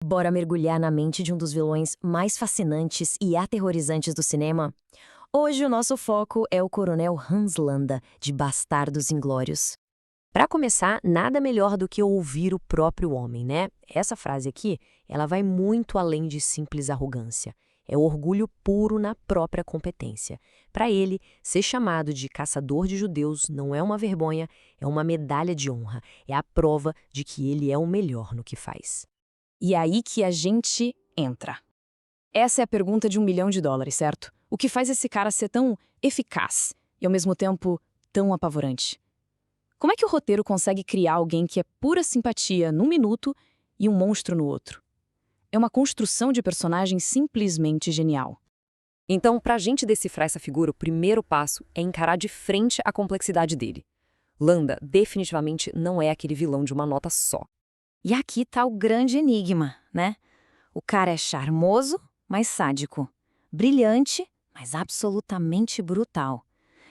Bora mergulhar na mente de um dos vilões mais fascinantes e aterrorizantes do cinema? Hoje o nosso foco é o Coronel Hans Landa, de Bastardos Inglórios. Para começar, nada melhor do que ouvir o próprio homem, né? Essa frase aqui, ela vai muito além de simples arrogância. É orgulho puro na própria competência. Para ele, ser chamado de caçador de judeus não é uma vergonha, é uma medalha de honra. É a prova de que ele é o melhor no que faz. E é aí que a gente entra. Essa é a pergunta de US$ 1 milhão, certo? O que faz esse cara ser tão eficaz e, ao mesmo tempo, tão apavorante? Como é que o roteiro consegue criar alguém que é pura simpatia num minuto e um monstro no outro? É uma construção de personagem simplesmente genial. Então, para a gente decifrar essa figura, o primeiro passo é encarar de frente a complexidade dele. Landa definitivamente não é aquele vilão de uma nota só. E aqui tá o grande enigma, né? O cara é charmoso, mas sádico. Brilhante, mas absolutamente brutal.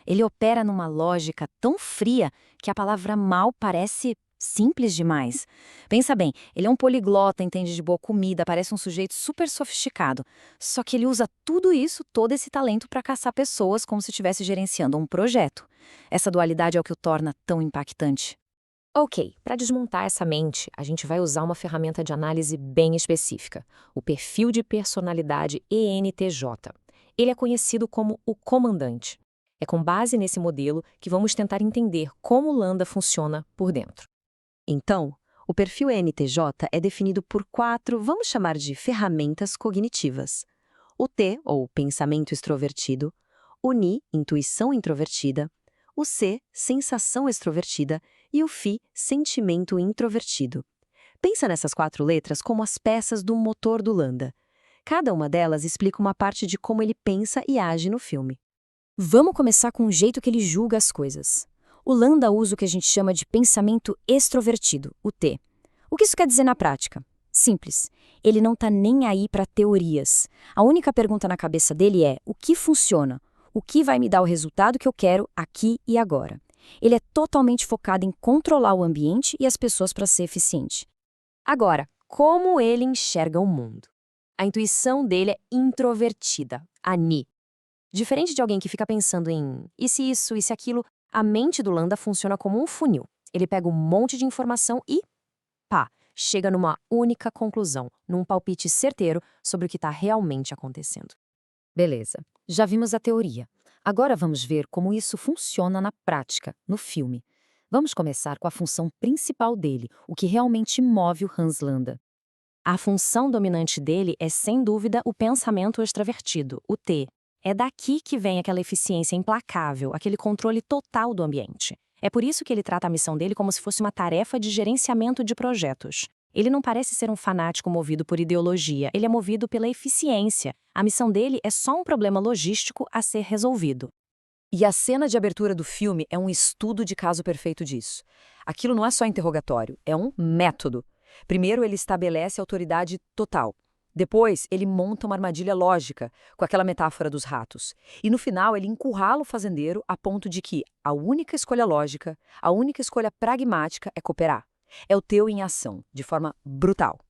Ele opera numa lógica tão fria que a palavra mal parece simples demais. Pensa bem, ele é um poliglota, entende de boa comida, parece um sujeito super sofisticado. Só que ele usa tudo isso, todo esse talento para caçar pessoas como se estivesse gerenciando um projeto. Essa dualidade é o que o torna tão impactante. Ok, para desmontar essa mente, a gente vai usar uma ferramenta de análise bem específica, o perfil de personalidade ENTJ. Ele é conhecido como o comandante. É com base nesse modelo que vamos tentar entender como Landa funciona por dentro. Então, o perfil ENTJ é definido por 4, vamos chamar de ferramentas cognitivas. O T, ou pensamento extrovertido, o NI, intuição introvertida, o C, sensação extrovertida, e o FI, sentimento introvertido. Pensa nessas 4 letras como as peças do motor do Landa. Cada uma delas explica uma parte de como ele pensa e age no filme. Vamos começar com o jeito que ele julga as coisas. O Landa usa o que a gente chama de pensamento extrovertido, o T. O que isso quer dizer na prática? Simples. Ele não tá nem aí para teorias. A única pergunta na cabeça dele é: o que funciona? O que vai me dar o resultado que eu quero aqui e agora? Ele é totalmente focado em controlar o ambiente e as pessoas para ser eficiente. Agora, como ele enxerga o mundo? A intuição dele é introvertida, a NI. Diferente de alguém que fica pensando em e se isso, e se aquilo, a mente do Landa funciona como um funil. Ele pega um monte de informação e, pá, chega numa única conclusão, num palpite certeiro sobre o que está realmente acontecendo. Beleza, já vimos a teoria. Agora vamos ver como isso funciona na prática, no filme. Vamos começar com a função principal dele, o que realmente move o Hans Landa. A função dominante dele é, sem dúvida, o pensamento extravertido, o T. É daqui que vem aquela eficiência implacável, aquele controle total do ambiente. É por isso que ele trata a missão dele como se fosse uma tarefa de gerenciamento de projetos. Ele não parece ser um fanático movido por ideologia, ele é movido pela eficiência. A missão dele é só um problema logístico a ser resolvido. E a cena de abertura do filme é um estudo de caso perfeito disso. Aquilo não é só interrogatório, é um método. Primeiro, ele estabelece autoridade total. Depois, ele monta uma armadilha lógica, com aquela metáfora dos ratos. E no final, ele encurrala o fazendeiro a ponto de que a única escolha lógica, a única escolha pragmática é cooperar. É o teu em ação, de forma brutal.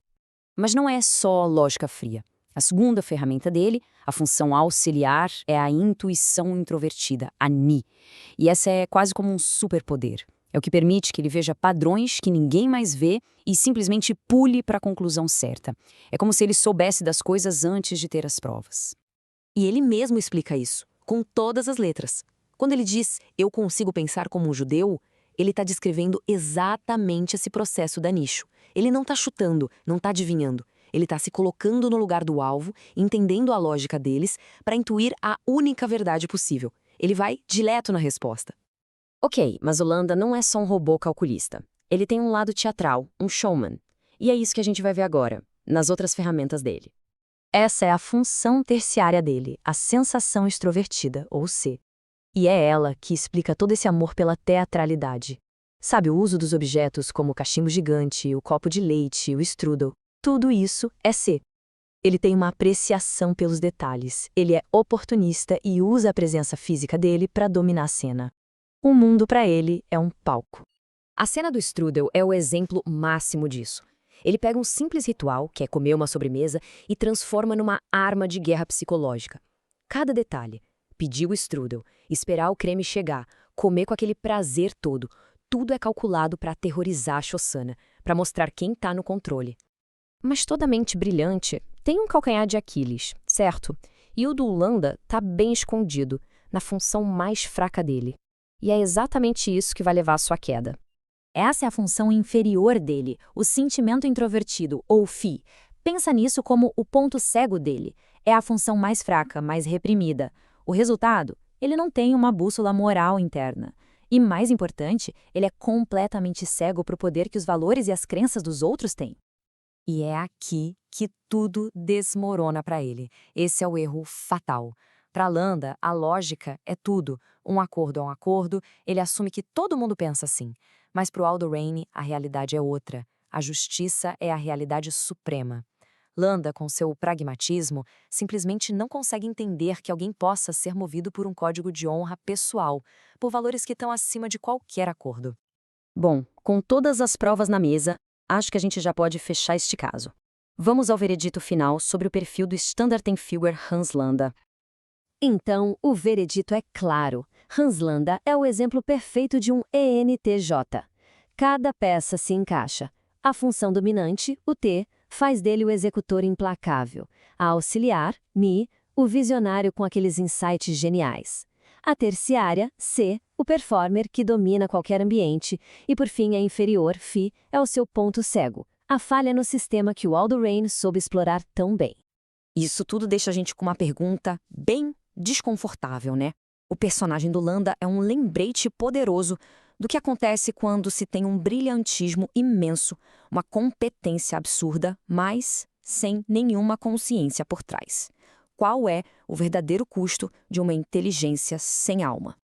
Mas não é só lógica fria. A segunda ferramenta dele, a função auxiliar, é a intuição introvertida, a NI. E essa é quase como um superpoder. É o que permite que ele veja padrões que ninguém mais vê e simplesmente pule para a conclusão certa. É como se ele soubesse das coisas antes de ter as provas. E ele mesmo explica isso, com todas as letras. Quando ele diz, eu consigo pensar como um judeu, ele está descrevendo exatamente esse processo da nicho. Ele não está chutando, não está adivinhando. Ele está se colocando no lugar do alvo, entendendo a lógica deles, para intuir a única verdade possível. Ele vai direto na resposta. Ok, mas o Landa não é só um robô calculista. Ele tem um lado teatral, um showman. E é isso que a gente vai ver agora, nas outras ferramentas dele. Essa é a função terciária dele, a sensação extrovertida, ou C. E é ela que explica todo esse amor pela teatralidade. Sabe, o uso dos objetos como o cachimbo gigante, o copo de leite, o strudel. Tudo isso é C. Ele tem uma apreciação pelos detalhes. Ele é oportunista e usa a presença física dele para dominar a cena. O mundo para ele é um palco. A cena do strudel é o exemplo máximo disso. Ele pega um simples ritual, que é comer uma sobremesa, e transforma numa arma de guerra psicológica. Cada detalhe, pedir o strudel, esperar o creme chegar, comer com aquele prazer todo, tudo é calculado para aterrorizar a Shoshana, para mostrar quem está no controle. Mas toda mente brilhante tem um calcanhar de Aquiles, certo? E o do Landa está bem escondido, na função mais fraca dele. E é exatamente isso que vai levar à sua queda. Essa é a função inferior dele, o sentimento introvertido, ou FI. Pensa nisso como o ponto cego dele. É a função mais fraca, mais reprimida. O resultado? Ele não tem uma bússola moral interna. E, mais importante, ele é completamente cego para o poder que os valores e as crenças dos outros têm. E é aqui que tudo desmorona para ele. Esse é o erro fatal. Para Landa, a lógica é tudo. Um acordo é um acordo, ele assume que todo mundo pensa assim. Mas para o Aldo Raine, a realidade é outra. A justiça é a realidade suprema. Landa, com seu pragmatismo, simplesmente não consegue entender que alguém possa ser movido por um código de honra pessoal, por valores que estão acima de qualquer acordo. Bom, com todas as provas na mesa, acho que a gente já pode fechar este caso. Vamos ao veredito final sobre o perfil do Standardtenfigurer Hans Landa. Então, o veredito é claro. Hans Landa é o exemplo perfeito de um ENTJ. Cada peça se encaixa. A função dominante, o T, faz dele o executor implacável. A auxiliar, Mi, o visionário com aqueles insights geniais. A terciária, C, o performer que domina qualquer ambiente. E por fim, a inferior, Fi, é o seu ponto cego. A falha no sistema que o Aldo Raine soube explorar tão bem. Isso tudo deixa a gente com uma pergunta bem desconfortável, né? O personagem do Landa é um lembrete poderoso do que acontece quando se tem um brilhantismo imenso, uma competência absurda, mas sem nenhuma consciência por trás. Qual é o verdadeiro custo de uma inteligência sem alma?